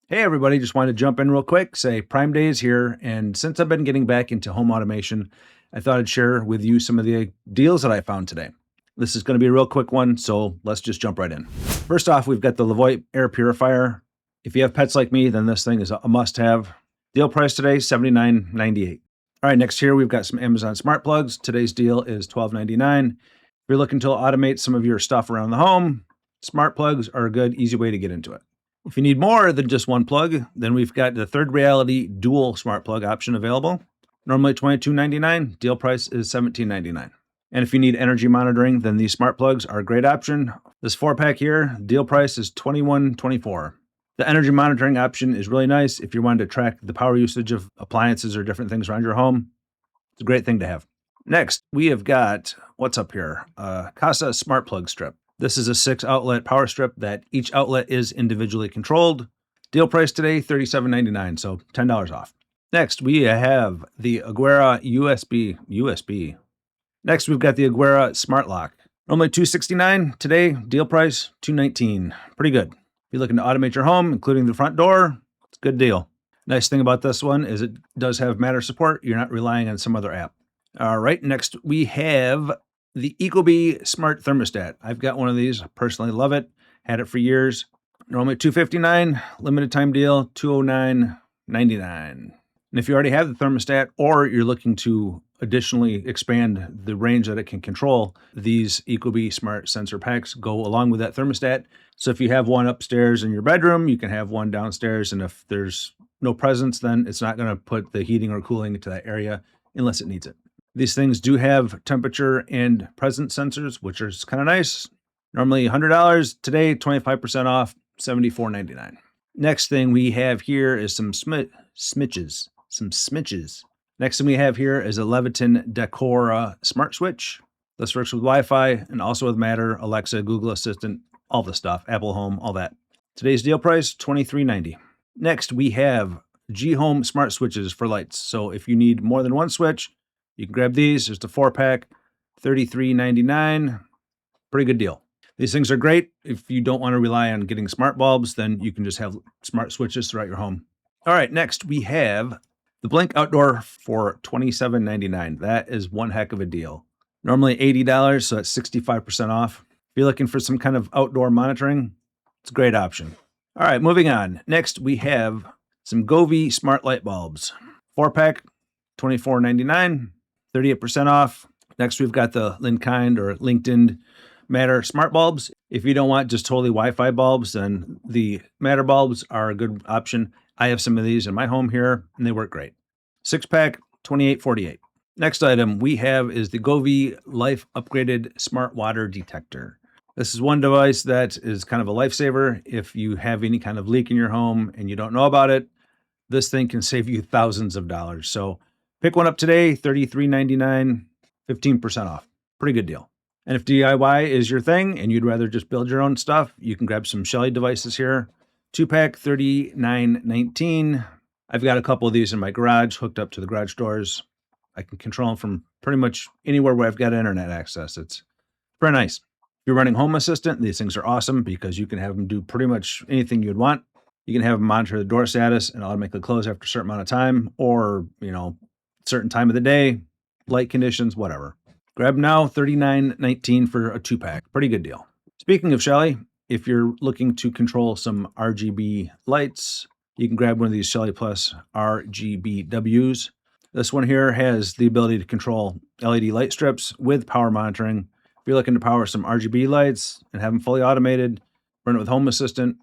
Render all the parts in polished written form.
Hey everybody, just wanted to jump in real quick, say Prime Day is here, and since I've been getting back into home automation, I thought I'd share with you some of the deals that I found today. This is going to be a real quick one, so let's just jump right in. First off, we've got the Levoit air purifier. If you have pets like me, then this thing is a must-have. Deal price today, $79.98. All right, next here we've got some Amazon smart plugs. Today's deal is $12.99. If you're looking to automate some of your stuff around the home, smart plugs are a good, easy way to get into it. If you need more than just one plug, then we've got the ThirdReality dual smart plug option available. Normally $22.99, deal price is $17.99. And if you need energy monitoring, then these smart plugs are a great option. This 4-pack here, deal price is $21.24. The energy monitoring option is really nice if you're wanting to track the power usage of appliances or different things around your home. It's a great thing to have. Next, we have got, what's up here? Kasa smart plug strip. This is a 6-outlet power strip that each outlet is individually controlled. Deal price today, $37.99, so $10 off. Next, we have the Aqara USB. Next, we've got the Aqara Smart Lock. Normally $269, today, deal price, $219. Pretty good. If you're looking to automate your home, including the front door, it's a good deal. Nice thing about this one is it does have Matter support. You're not relying on some other app. All right, next we have the Ecobee Smart Thermostat. I've got one of these. I personally love it. Had it for years. Normally $259, limited time deal, $209.99. And if you already have the thermostat or you're looking to additionally expand the range that it can control, these Ecobee Smart Sensor Packs go along with that thermostat. So if you have one upstairs in your bedroom, you can have one downstairs. And if there's no presence, then it's not going to put the heating or cooling into that area unless it needs it. These things do have temperature and presence sensors, which is kind of nice. Normally $100, today 25% off, $74.99. Next thing we have here is some smidges. Next thing we have here is a Leviton Decora smart switch. This works with Wi-Fi and also with Matter, Alexa, Google Assistant, all the stuff, Apple Home, all that. Today's deal price, $23.90. Next, we have GHome smart switches for lights. So if you need more than one switch, you can grab these. There's the 4-pack, $33.99. Pretty good deal. These things are great. If you don't want to rely on getting smart bulbs, then you can just have smart switches throughout your home. All right, next we have the Blink Outdoor for $27.99. That is one heck of a deal. Normally $80, so that's 65% off. If you're looking for some kind of outdoor monitoring, it's a great option. All right, moving on. Next, we have some Govee smart light bulbs. 4-pack, $24.99, 38% off. Next, we've got the Linkind or Linkind Matter smart bulbs. If you don't want just totally Wi-Fi bulbs, then the Matter bulbs are a good option. I have some of these in my home here, and they work great. 6-pack, $28.48. Next item we have is the Govee Life Upgraded Smart Water Detector. This is one device that is kind of a lifesaver. If you have any kind of leak in your home and you don't know about it, this thing can save you thousands of dollars. So pick one up today, $33.99, 15% off. Pretty good deal. And if DIY is your thing and you'd rather just build your own stuff, you can grab some Shelly devices here. 2-pack, $39.19. I've got a couple of these in my garage hooked up to the garage doors. I can control them from pretty much anywhere where I've got internet access. It's pretty nice. If you're running Home Assistant, these things are awesome because you can have them do pretty much anything you'd want. You can have them monitor the door status and automatically close after a certain amount of time or, certain time of the day, light conditions, whatever. Grab now, $39.19 for a 2-pack. Pretty good deal. Speaking of Shelly, if you're looking to control some RGB lights, you can grab one of these Shelly Plus RGBWs. This one here has the ability to control LED light strips with power monitoring. If you're looking to power some RGB lights and have them fully automated, run it with Home Assistant,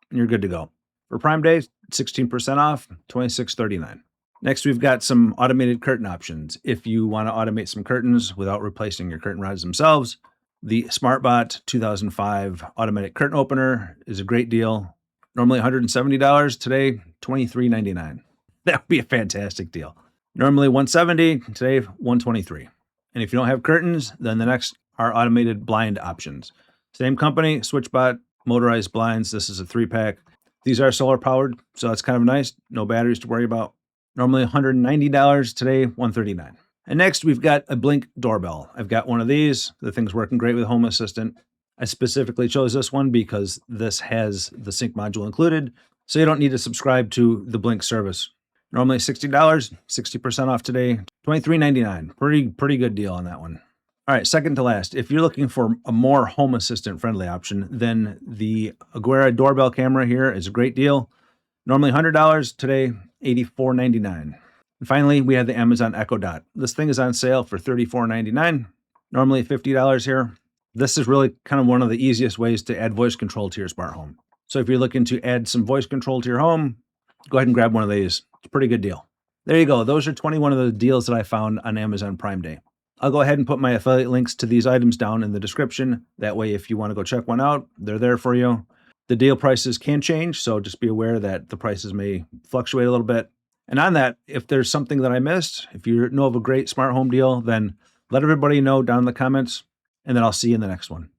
and you're good to go. For Prime Day, 16% off, $26.39. Next, we've got some automated curtain options. If you want to automate some curtains without replacing your curtain rods themselves, the SmartBot 2005 automatic curtain opener is a great deal. Normally $170, today $23.99. That would be a fantastic deal. Normally $170, today $123. And if you don't have curtains, then the next are automated blind options. Same company, SwitchBot motorized blinds. This is a 3-pack. These are solar powered, so that's kind of nice. No batteries to worry about. Normally $190, today $139. And next we've got a Blink doorbell. I've got one of these. The thing's working great with Home Assistant. I specifically chose this one because this has the sync module included. So you don't need to subscribe to the Blink service. Normally $60, 60% off today, $23.99. Pretty good deal on that one. All right, second to last, if you're looking for a more home assistant friendly option, then the Aqara doorbell camera here is a great deal. Normally $100, today $84.99. And finally, we have the Amazon Echo Dot. This thing is on sale for $34.99, normally $50 here. This is really kind of one of the easiest ways to add voice control to your smart home. So if you're looking to add some voice control to your home, go ahead and grab one of these. It's a pretty good deal. There you go. Those are 21 of the deals that I found on Amazon Prime Day. I'll go ahead and put my affiliate links to these items down in the description. That way, if you want to go check one out, they're there for you. The deal prices can change, so just be aware that the prices may fluctuate a little bit. And on that, if there's something that I missed, if you know of a great smart home deal, then let everybody know down in the comments, and then I'll see you in the next one.